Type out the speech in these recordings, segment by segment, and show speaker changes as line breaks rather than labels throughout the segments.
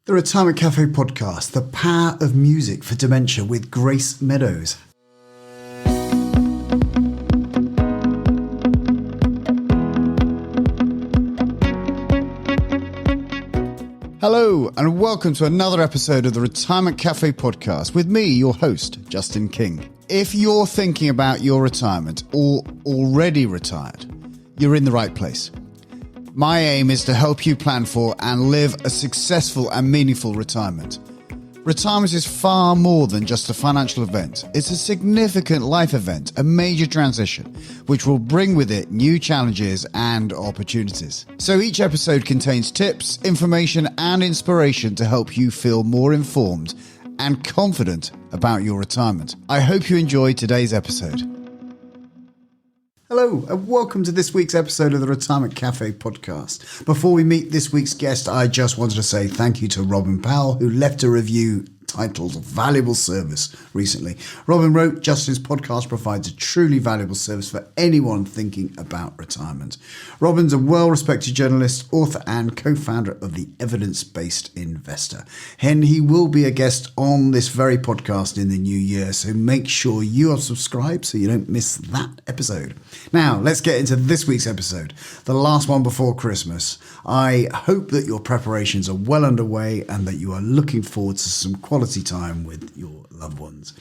The Retirement Cafe podcast, The Power of Music for Dementia with Grace Meadows. Hello and welcome to another episode of the Retirement Cafe podcast with me, your host, Justin King. If you're thinking about your retirement or already retired, you're in the right place. My aim is to help you plan for and live a successful and meaningful retirement. Retirement is far more than just a financial event. It's a significant life event, a major transition, which will bring with it new challenges and opportunities. So each episode contains tips, information, and inspiration to help you feel more informed and confident about your retirement. I hope you enjoy today's episode. Hello and welcome to this week's episode of the Retirement Cafe podcast. Before we meet this week's guest, I just wanted to say thank you to Robin Powell, who left a review titled Valuable Service recently. Robin wrote, Justin's podcast provides a truly valuable service for anyone thinking about retirement. Robin's a well-respected journalist, author and co-founder of The Evidence-Based Investor. And he will be a guest on this very podcast in the new year, so make sure you are subscribed so you don't miss that episode. Now, let's get into this week's episode, the last one before Christmas. I hope that your preparations are well underway and that you are looking forward to some quality time with your loved ones.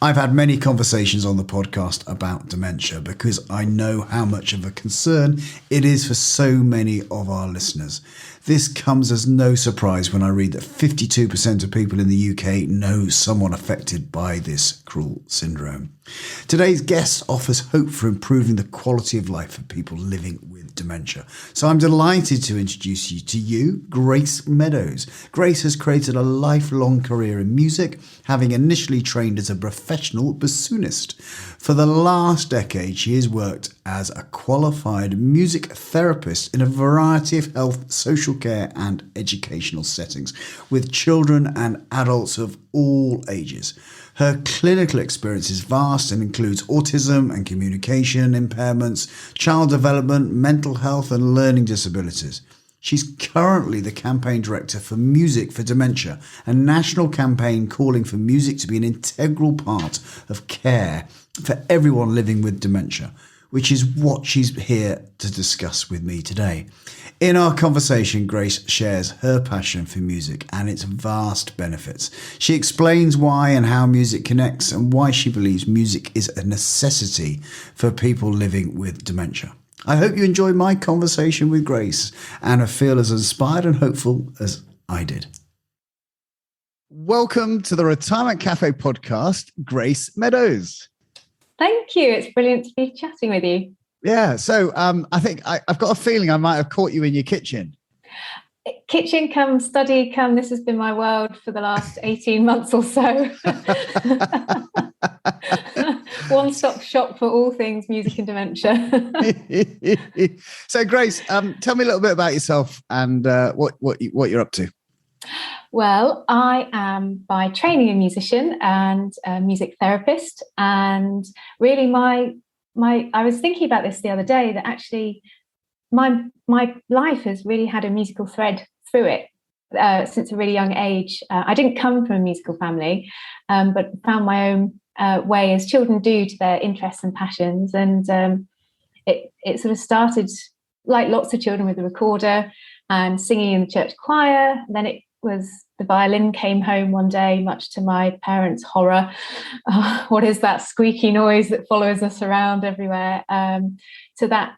I've had many conversations on the podcast about dementia because I know how much of a concern it is for so many of our listeners. This comes as no surprise when I read that 52% of people in the UK know someone affected by this cruel syndrome. Today's guest offers hope for improving the quality of life for people living with dementia. So I'm delighted to introduce you to Grace Meadows. Grace has created a lifelong career in music, having initially trained as a professional bassoonist. For the last decade, she has worked as a qualified music therapist in a variety of health, social care and educational settings with children and adults of all ages. Her clinical experience is vast and includes autism and communication impairments, child development, mental health and learning disabilities. She's currently the campaign director for Music for Dementia, a national campaign calling for music to be an integral part of care for everyone living with dementia, which is what she's here to discuss with me today. In our conversation, Grace shares her passion for music and its vast benefits. She explains why and how music connects and why she believes music is a necessity for people living with dementia. I hope you enjoy my conversation with Grace and feel as inspired and hopeful as I did. Welcome to the Retirement Cafe podcast, Grace Meadows.
Thank you. It's brilliant to be chatting with you.
Yeah. So I think I've got a feeling I might have caught you in your kitchen.
Kitchen come, study come. This has been my world for the last 18 months or so. One-stop shop for all things music and dementia.
So Grace, tell me a little bit about yourself and what you're up to.
Well, I am by training a musician and a music therapist. And really I was thinking about this the other day, that actually my life has really had a musical thread through it since a really young age. I didn't come from a musical family, but found my own way, as children do, to their interests and passions. And it sort of started like lots of children with a recorder and singing in the church choir. And then it was the violin came home one day, much to my parents' horror. What is that squeaky noise that follows us around everywhere? To that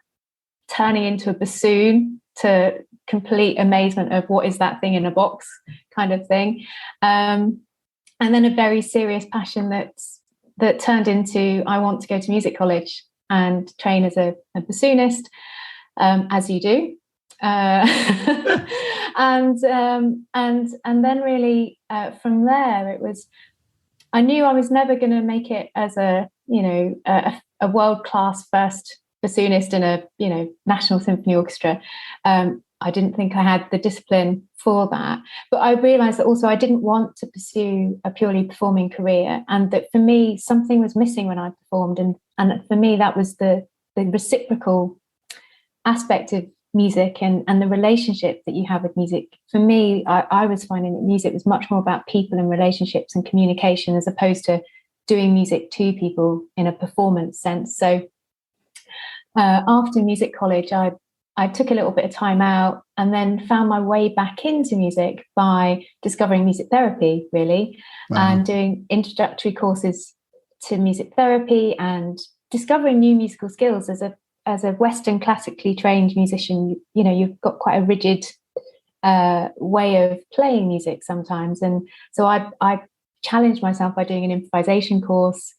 turning into a bassoon, to complete amazement of what is that thing in a box kind of thing. And then a very serious passion that turned into, I want to go to music college and train as a bassoonist, as you do. And then really from there it was, I knew I was never going to make it as a world-class first bassoonist in a national symphony orchestra. I didn't think I had the discipline for that, but I realized that also I didn't want to pursue a purely performing career, and that for me something was missing when I performed, and for me that was the reciprocal aspect of music and the relationship that you have with music. For me, I was finding that music was much more about people and relationships and communication, as opposed to doing music to people in a performance sense. So after music college, I took a little bit of time out and then found my way back into music by discovering music therapy, really, and doing introductory courses to music therapy and discovering new musical skills. As a Western classically trained musician, you've got quite a rigid way of playing music sometimes. And so I challenged myself by doing an improvisation course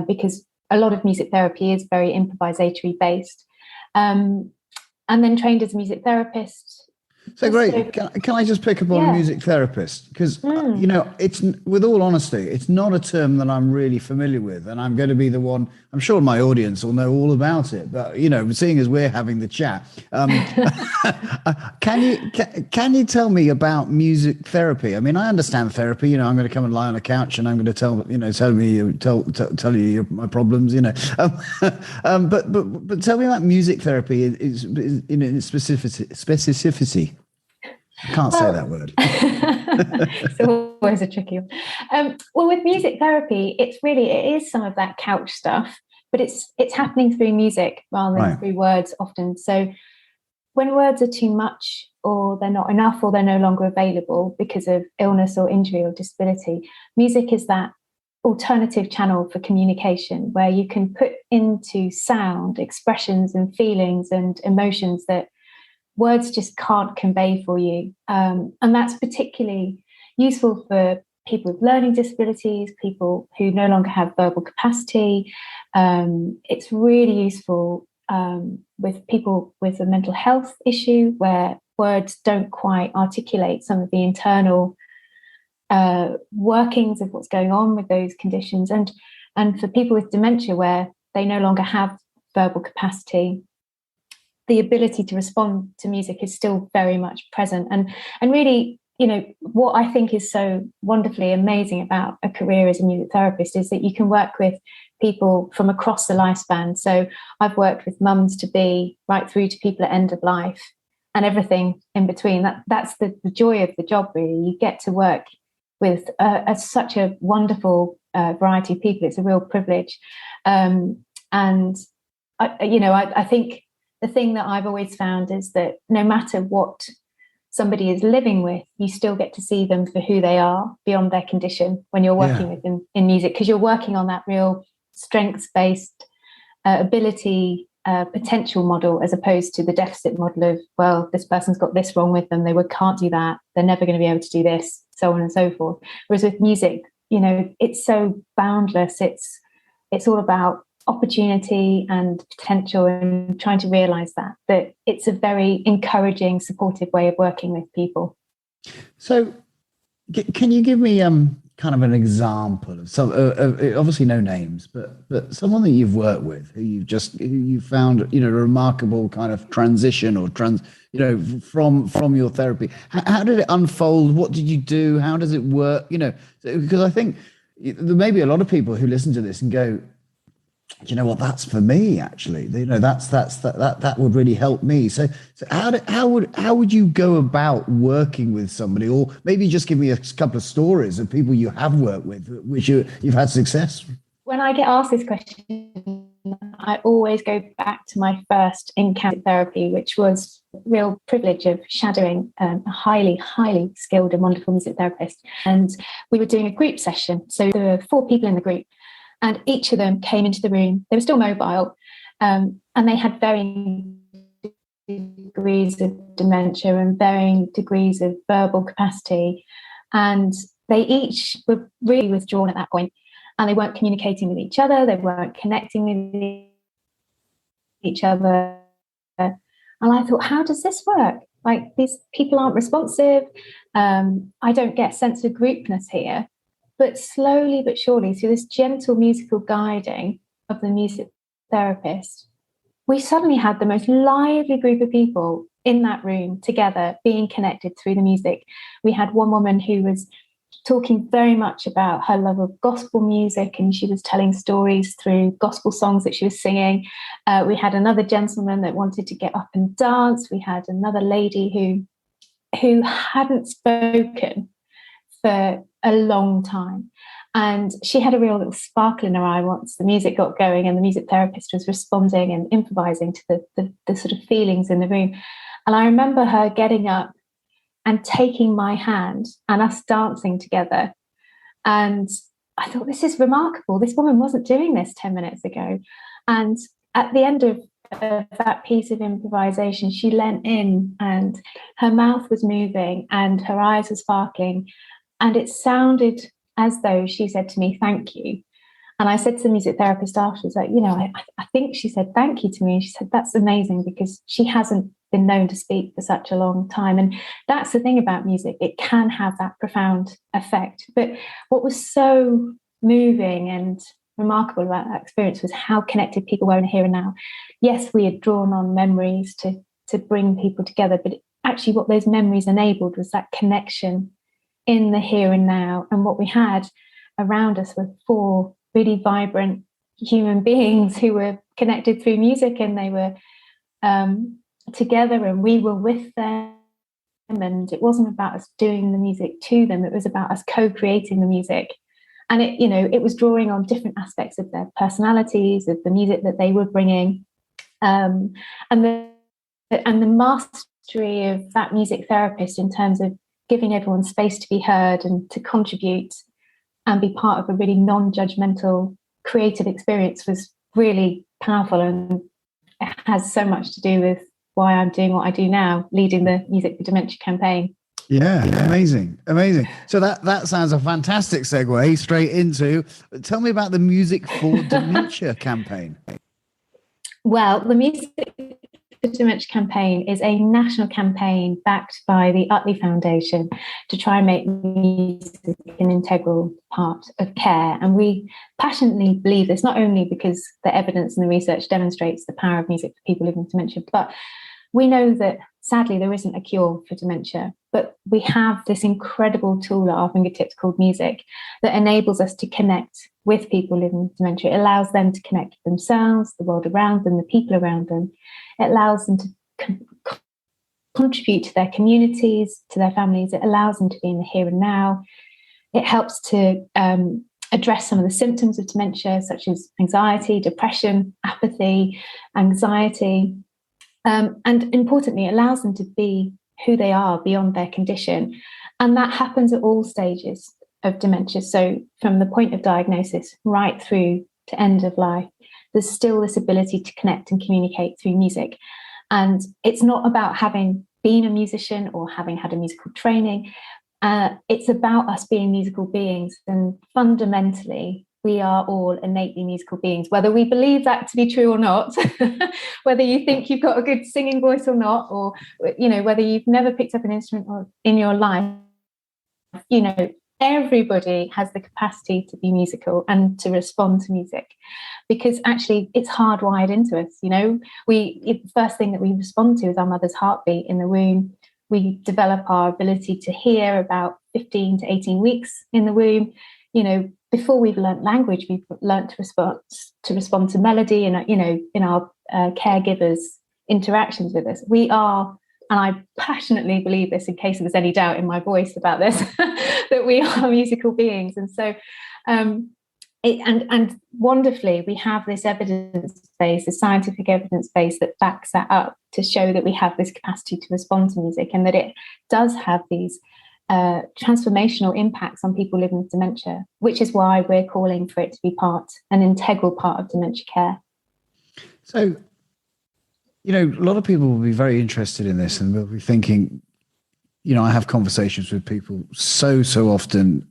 because a lot of music therapy is very improvisatory based. And then trained as a music therapist.
So great. Can I just pick up on music therapist? Because, it's, with all honesty, it's not a term that I'm really familiar with. And I'm going to be the one, I'm sure my audience will know all about it. But, seeing as we're having the chat, can you tell me about music therapy? I mean, I understand therapy. I'm going to come and lie on a couch and I'm going to tell you my problems, but tell me about music therapy in its specificity. I can't say that word.
It's always a tricky one. Well, with music therapy, it is some of that couch stuff, but it's happening through music rather than through words often. So when words are too much, or they're not enough, or they're no longer available because of illness or injury or disability, music is that alternative channel for communication where you can put into sound expressions and feelings and emotions that words just can't convey for you. And that's particularly useful for people with learning disabilities, people who no longer have verbal capacity. It's really useful with people with a mental health issue where words don't quite articulate some of the internal workings of what's going on with those conditions. And for people with dementia where they no longer have verbal capacity, the ability to respond to music is still very much present. And really, what I think is so wonderfully amazing about a career as a music therapist is that you can work with people from across the lifespan. So I've worked with mums to be right through to people at end of life and everything in between. That's the joy of the job, really. You get to work with such a wonderful variety of people. It's a real privilege. And I think the thing that I've always found is that no matter what somebody is living with, you still get to see them for who they are beyond their condition when you're working with them in music, because you're working on that real strengths-based ability potential model, as opposed to the deficit model of, well, this person's got this wrong with them, they can't do that, they're never going to be able to do this, so on and so forth. Whereas with music, it's so boundless. It's all about opportunity and potential, and trying to realize that it's a very encouraging, supportive way of working with people. So
can you give me kind of an example of some obviously no names, but someone that you've worked with who you found a remarkable kind of transition or from your therapy? How did it unfold? What did you do? How does it work? Because I think there may be a lot of people who listen to this and go, you know what, that's for me, actually. That would really help me. So how would you go about working with somebody? Or maybe just give me a couple of stories of people you have worked with which you've had success.
When I get asked this question, I always go back to my first encounter with therapy, which was a real privilege of shadowing a highly, highly skilled and wonderful music therapist. And we were doing a group session. So there were 4 people in the group, and each of them came into the room. They were still mobile, and they had varying degrees of dementia and varying degrees of verbal capacity. And they each were really withdrawn at that point, and they weren't communicating with each other. They weren't connecting with each other. And I thought, how does this work? Like, these people aren't responsive. I don't get a sense of groupness here. But slowly but surely, through this gentle musical guiding of the music therapist, we suddenly had the most lively group of people in that room together, being connected through the music. We had one woman who was talking very much about her love of gospel music, and she was telling stories through gospel songs that she was singing. We had another gentleman that wanted to get up and dance. We had another lady who hadn't spoken for a long time, and she had a real little sparkle in her eye once the music got going and the music therapist was responding and improvising to the sort of feelings in the room. And I remember her getting up and taking my hand and us dancing together. And I thought, this is remarkable. This woman wasn't doing this 10 minutes ago. And at the end of that piece of improvisation, she leant in and her mouth was moving and her eyes were sparkling. And it sounded as though she said to me, thank you. And I said to the music therapist afterwards, like, I think she said thank you to me. And she said, that's amazing, because she hasn't been known to speak for such a long time. And that's the thing about music. It can have that profound effect. But what was so moving and remarkable about that experience was how connected people were in the here and now. Yes, we had drawn on memories to bring people together, but actually what those memories enabled was that connection in the here and now. And what we had around us were 4 really vibrant human beings who were connected through music, and they were together and we were with them. And it wasn't about us doing the music to them, it was about us co-creating the music. And it was drawing on different aspects of their personalities, of the music that they were bringing, and the mastery of that music therapist in terms of giving everyone space to be heard and to contribute and be part of a really non-judgmental creative experience was really powerful. And it has so much to do with why I'm doing what I do now, leading the Music for Dementia campaign.
Yeah, amazing. So that sounds a fantastic segue straight into, tell me about the Music for Dementia campaign.
Well, the Music for Dementia campaign is a national campaign backed by the Utley Foundation to try and make music an integral part of care. And we passionately believe this, not only because the evidence and the research demonstrates the power of music for people living with dementia, but we know that sadly there isn't a cure for dementia, but we have this incredible tool at our fingertips called music that enables us to connect with people living with dementia. It allows them to connect with themselves, the world around them, the people around them. It allows them to contribute to their communities, to their families. It allows them to be in the here and now. It helps to address some of the symptoms of dementia, such as anxiety, depression, apathy, anxiety. And importantly, it allows them to be who they are beyond their condition. And that happens at all stages of dementia. So from the point of diagnosis right through to end of life, there's still this ability to connect and communicate through music. And it's not about having been a musician or having had a musical training. It's about us being musical beings. And fundamentally, we are all innately musical beings, whether we believe that to be true or not, whether you think you've got a good singing voice or not, or whether you've never picked up an instrument in your life. Everybody has the capacity to be musical and to respond to music, because actually it's hardwired into us. The first thing that we respond to is our mother's heartbeat in the womb. We develop our ability to hear about 15 to 18 weeks in the womb. Before we've learnt language, we've learnt to respond to melody and in our caregivers' interactions with us. We are, and I passionately believe this, in case there's any doubt in my voice about this, that we are musical beings. And so, and wonderfully, we have this evidence base, this scientific evidence base that backs that up to show that we have this capacity to respond to music, and that it does have these transformational impacts on people living with dementia, which is why we're calling for it to be an integral part of dementia care.
So, a lot of people will be very interested in this, and will be thinking, I have conversations with people so often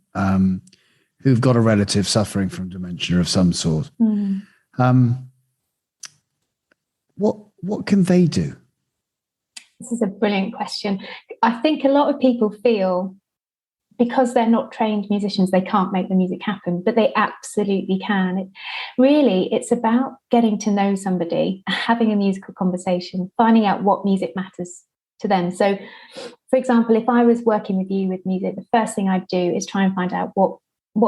who've got a relative suffering from dementia of some sort. Mm. What can they do?
This is a brilliant question. I think a lot of people feel because they're not trained musicians, they can't make the music happen, but they absolutely can. It's about getting to know somebody, having a musical conversation, finding out what music matters to them. So for example, if I was working with you with music, the first thing I'd do is try and find out what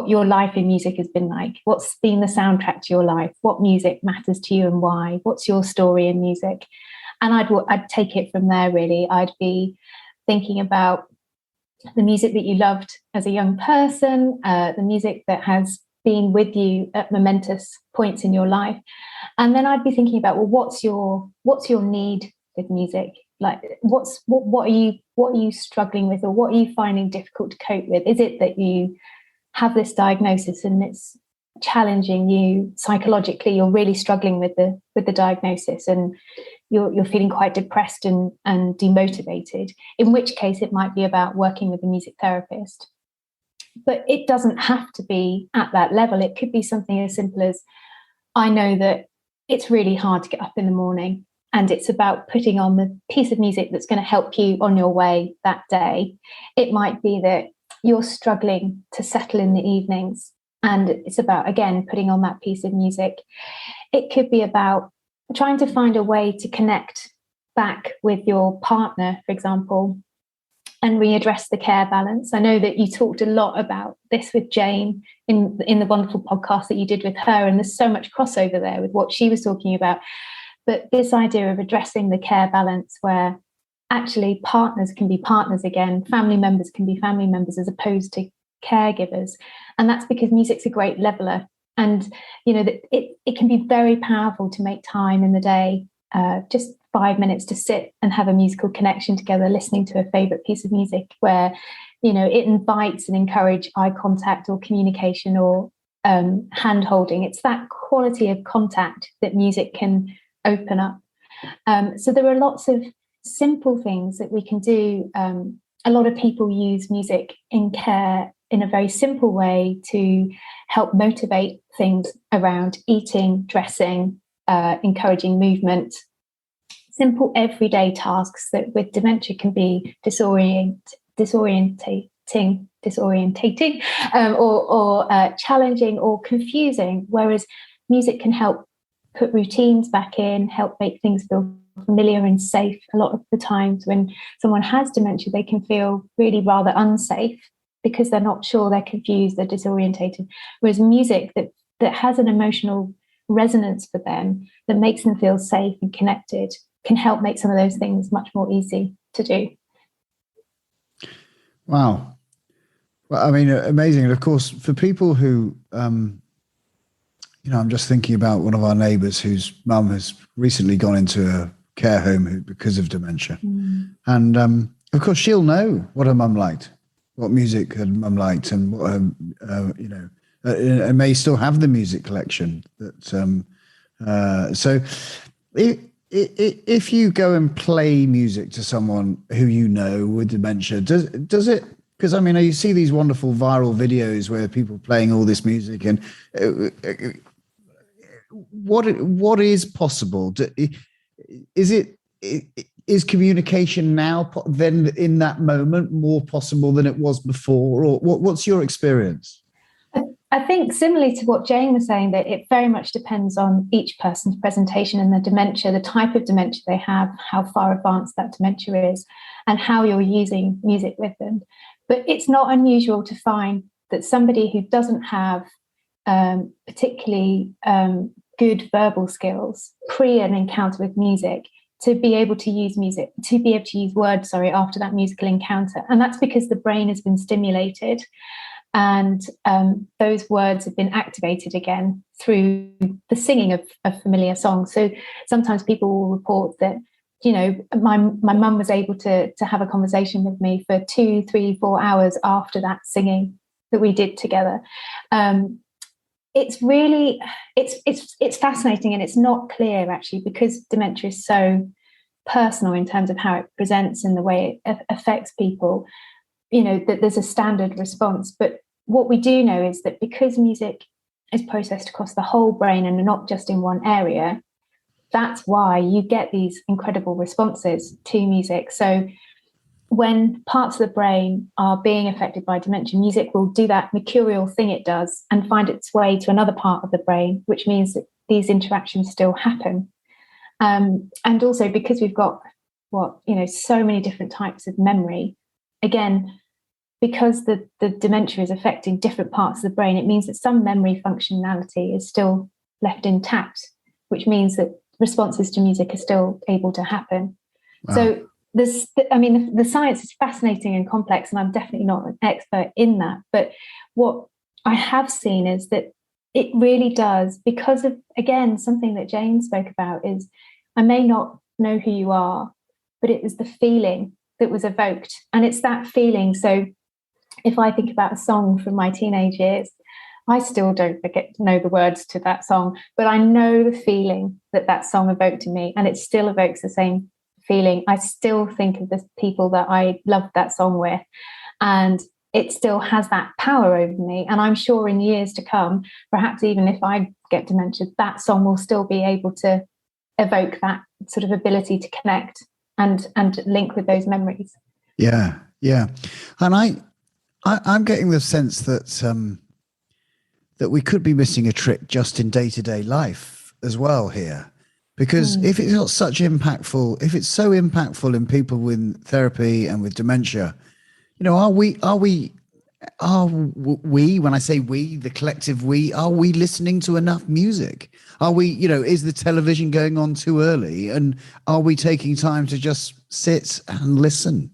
your life in music has been like, what's been the soundtrack to your life, what music matters to you and why, what's your story in music. And I'd take it from there, really. I'd be thinking about the music that you loved as a young person, the music that has been with you at momentous points in your life. And then I'd be thinking about, well, what's your need with music? Like, what are you struggling with, or what are you finding difficult to cope with? Is it that you have this diagnosis and it's challenging you psychologically? You're really struggling with the diagnosis, and you're feeling quite depressed and demotivated, in which case it might be about working with a music therapist. But it doesn't have to be at that level. It could be something as simple as, I know that it's really hard to get up in the morning, and it's about putting on the piece of music that's going to help you on your way that day. It might be that you're struggling to settle in the evenings, and it's about, again, putting on that piece of music. It could be about trying to find a way to connect back with your partner, for example, and readdress the care balance. I know that you talked a lot about this with Jane in the wonderful podcast that you did with her, and there's so much crossover there with what she was talking about. But this idea of addressing the care balance, where actually partners can be partners again, family members can be family members, as opposed to caregivers. And that's because music's a great leveler. And, you know, that it can be very powerful to make time in the day, just 5 minutes to sit and have a musical connection together, listening to a favorite piece of music, where, you know, it invites and encourages eye contact or communication or hand holding. It's that quality of contact that music can open up. So there are lots of simple things that we can do. A lot of people use music in care in a very simple way to help motivate things around eating, dressing, encouraging movement. Simple everyday tasks that with dementia can be disorientating, or challenging or confusing, whereas music can help put routines back in, help make things feel familiar and safe. A lot of the times when someone has dementia, they can feel really rather unsafe because they're not sure, they're confused, they're disorientated. Whereas music that has an emotional resonance for them, that makes them feel safe and connected, can help make some of those things much more easy to do.
Wow. Well, I mean, amazing. And of course, for people who, I'm just thinking about one of our neighbours whose mum has recently gone into a care home because of dementia. Mm. And of course, she'll know what her mum liked, what music her mum liked, and what her, and may still have the music collection. So if you go and play music to someone who you know with dementia, does it? Because I mean, you see these wonderful viral videos where people playing all this music, and what is possible? Is communication now then in that moment more possible than it was before, or what's your experience?
I think similarly to what Jane was saying, that it very much depends on each person's presentation and the dementia, the type of dementia they have, how far advanced that dementia is, and how you're using music with them. But it's not unusual to find that somebody who doesn't have particularly good verbal skills pre an encounter with music, to be able to use words, after that musical encounter. And that's because the brain has been stimulated, and those words have been activated again through the singing of familiar songs. So sometimes people will report that, my mum was able to have a conversation with me for 2, 3, 4 hours after that singing that we did together. It's really, it's fascinating, and it's not clear actually, because dementia is so personal in terms of how it presents and the way it affects people, that there's a standard response. But what we do know is that because music is processed across the whole brain and not just in one area, that's why you get these incredible responses to music. So when parts of the brain are being affected by dementia, music will do that mercurial thing it does and find its way to another part of the brain, which means that these interactions still happen. And also because we've got so many different types of memory, again, because the dementia is affecting different parts of the brain, it means that some memory functionality is still left intact, which means that responses to music are still able to happen. Wow. So the science is fascinating and complex, and I'm definitely not an expert in that. But what I have seen is that it really does, because of, again, something that Jane spoke about is, I may not know who you are, but it was the feeling that was evoked. And it's that feeling. So if I think about a song from my teenage years, I still don't know the words to that song, but I know the feeling that song evoked in me, and it still evokes the same feeling. I still think of the people that I loved that song with, and it still has that power over me. And I'm sure in years to come, perhaps even if I get dementia, that song will still be able to evoke that sort of ability to connect and link with those memories.
Yeah. And I'm getting the sense that that we could be missing a trick just in day-to-day life as well here. Because if it's not such impactful, if it's so impactful in people with therapy and with dementia, are we, when I say we, the collective we, are we listening to enough music? Are we, is the television going on too early? And are we taking time to just sit and listen?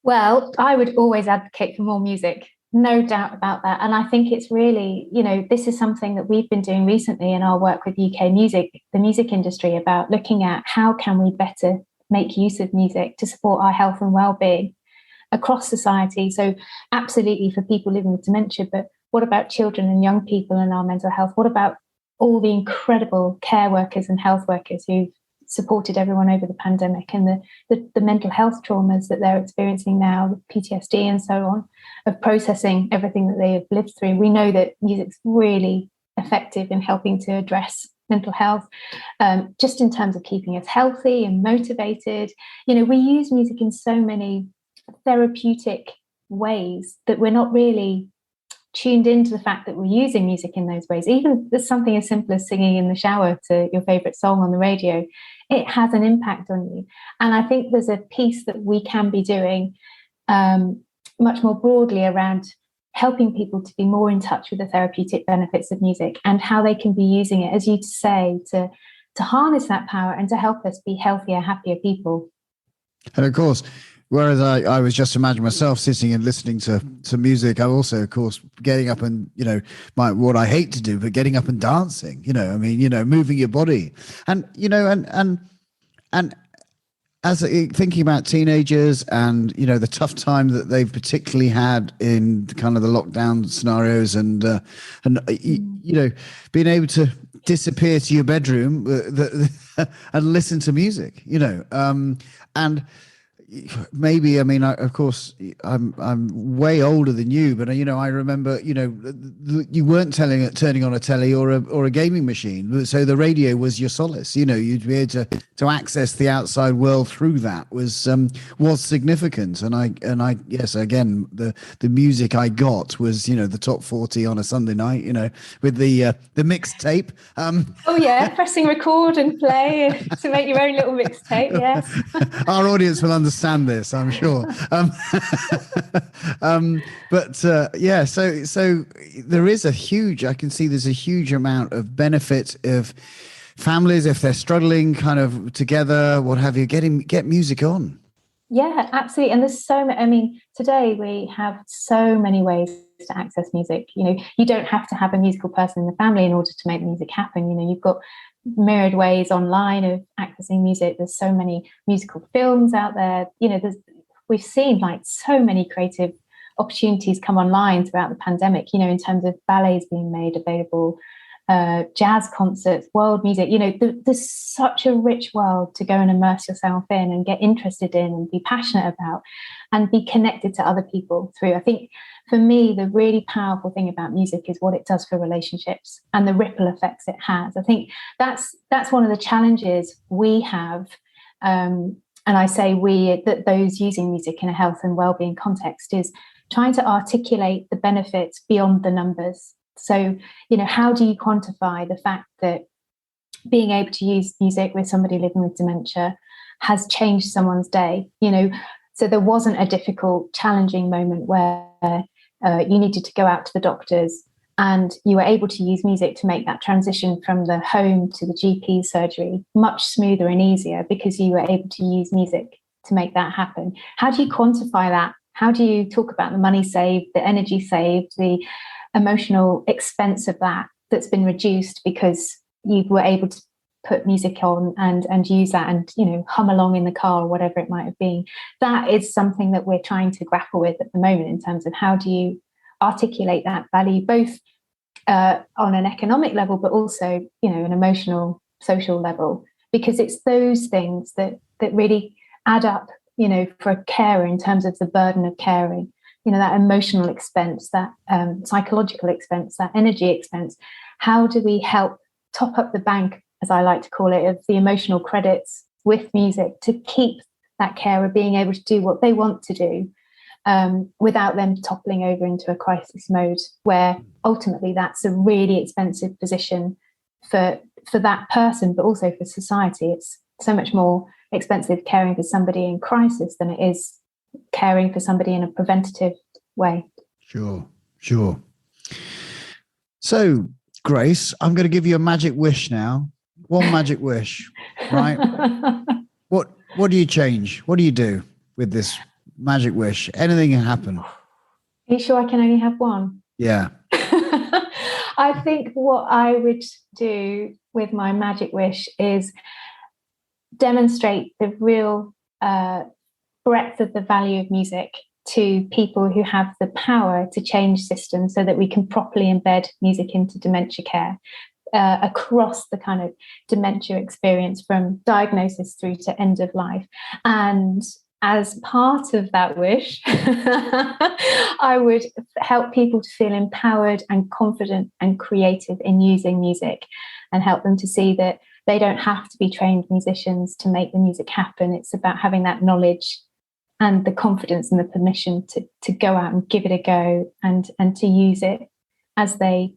Well, I would always advocate for more music, no doubt about that. And I think it's really, this is something that we've been doing recently in our work with UK music, the music industry, about looking at how can we better make use of music to support our health and well-being across society. So absolutely for people living with dementia, but what about children and young people and our mental health? What about all the incredible care workers and health workers who've supported everyone over the pandemic, and the mental health traumas that they're experiencing now, PTSD and so on, of processing everything that they have lived through? We know that music's really effective in helping to address mental health, just in terms of keeping us healthy and motivated. We use music in so many therapeutic ways that we're not really tuned into the fact that we're using music in those ways. Even there's something as simple as singing in the shower to your favorite song on the radio, it has an impact on you. And I think there's a piece that we can be doing much more broadly around helping people to be more in touch with the therapeutic benefits of music and how they can be using it, as you say, to harness that power and to help us be healthier, happier people.
And of course, whereas I was just imagining myself sitting and listening to music, I'm also, of course, getting up and, what I hate to do, but getting up and dancing, moving your body. And, and as thinking about teenagers and, the tough time that they've particularly had in kind of the lockdown scenarios and being able to disappear to your bedroom and listen to music, and maybe, of course, I'm way older than you, but I remember, you weren't turning on a telly or a gaming machine, so the radio was your solace. You'd be able to access the outside world through that was significant. And I yes, again, the music I got was the top 40 on a Sunday night, with the mixtape.
Oh yeah, pressing record and play to make your own little mixtape. Yes,
our audience will understand this, I'm sure. So there is I can see there's a huge amount of benefit of families, if they're struggling kind of together, what have you, get music on.
Yeah, absolutely. And there's so many, today we have so many ways to access music. You don't have to have a musical person in the family in order to make music happen. You've got myriad ways online of accessing music. There's so many musical films out there. We've seen so many creative opportunities come online throughout the pandemic, in terms of ballets being made available, jazz concerts, world music. There's such a rich world to go and immerse yourself in and get interested in and be passionate about and be connected to other people through. I think for me, the really powerful thing about music is what it does for relationships and the ripple effects it has. I think that's one of the challenges we have. And I say we, that those using music in a health and well-being context, is trying to articulate the benefits beyond the numbers. So, how do you quantify the fact that being able to use music with somebody living with dementia has changed someone's day? So there wasn't a difficult, challenging moment where you needed to go out to the doctors, and you were able to use music to make that transition from the home to the GP surgery much smoother and easier, because you were able to use music to make that happen. How do you quantify that? How do you talk about the money saved, the energy saved, the emotional expense of that's been reduced because you were able to put music on and use that and, hum along in the car or whatever it might have been? That is something that we're trying to grapple with at the moment, in terms of how do you articulate that value, both on an economic level, but also, an emotional, social level, because it's those things that really add up, for a carer, in terms of the burden of caring, that emotional expense, that psychological expense, that energy expense. How do we help top up the bank, as I like to call it, of the emotional credits with music to keep that carer being able to do what they want to do, without them toppling over into a crisis mode, where ultimately that's a really expensive position for that person, but also for society. It's so much more expensive caring for somebody in crisis than it is caring for somebody in a preventative way. Sure.
So, Grace, I'm going to give you a magic wish now. One magic wish, right? What do you change? What do you do with this magic wish? Anything can happen.
Are you sure I can only have one?
Yeah.
I think what I would do with my magic wish is demonstrate the real breadth of the value of music to people who have the power to change systems, so that we can properly embed music into dementia care across the kind of dementia experience, from diagnosis through to end of life. And as part of that wish, I would help people to feel empowered and confident and creative in using music, and help them to see that they don't have to be trained musicians to make the music happen. It's about having that knowledge and the confidence and the permission to go out and give it a go, and to use it as they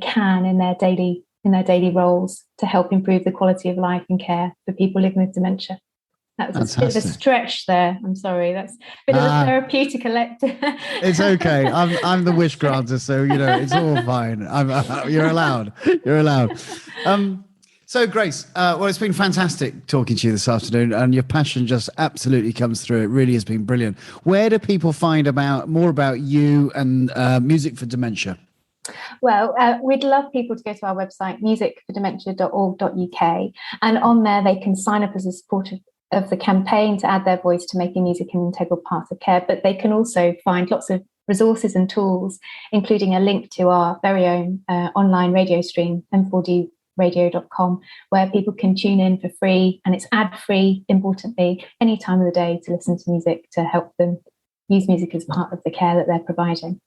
can in their daily roles, to help improve the quality of life and care for people living with dementia. That was a bit of a stretch there. I'm sorry. That's a bit of a therapeutic
It's okay. I'm the wish granter, so it's all fine. You're allowed. So, Grace, well, it's been fantastic talking to you this afternoon, and your passion just absolutely comes through. It really has been brilliant. Where do people find more about you and Music for Dementia?
Well, we'd love people to go to our website, musicfordementia.org.uk, and on there they can sign up as a supporter of the campaign to add their voice to making music an integral part of care. But they can also find lots of resources and tools, including a link to our very own online radio stream, m4dradio.com, where people can tune in for free, and it's ad-free, importantly, any time of the day, to listen to music, to help them use music as part of the care that they're providing.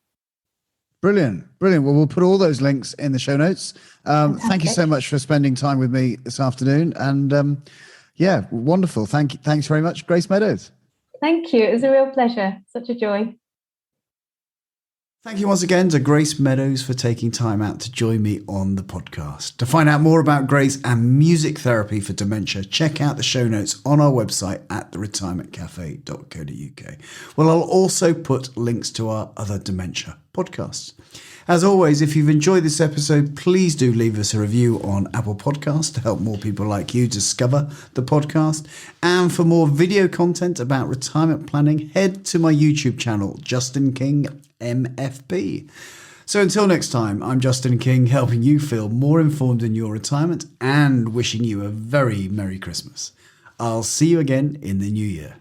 Brilliant. Well, we'll put all those links in the show notes. Thank you so much for spending time with me this afternoon. And yeah, wonderful. Thanks very much, Grace Meadows.
Thank you. It was a real pleasure. Such a joy.
Thank you once again to Grace Meadows for taking time out to join me on the podcast. To find out more about Grace and music therapy for dementia, check out the show notes on our website at theretirementcafe.co.uk. Well, I'll also put links to our other dementia podcasts. As always, if you've enjoyed this episode, please do leave us a review on Apple Podcasts to help more people like you discover the podcast. And for more video content about retirement planning, head to my YouTube channel, Justin King MFB. So until next time, I'm Justin King, helping you feel more informed in your retirement and wishing you a very Merry Christmas. I'll see you again in the new year.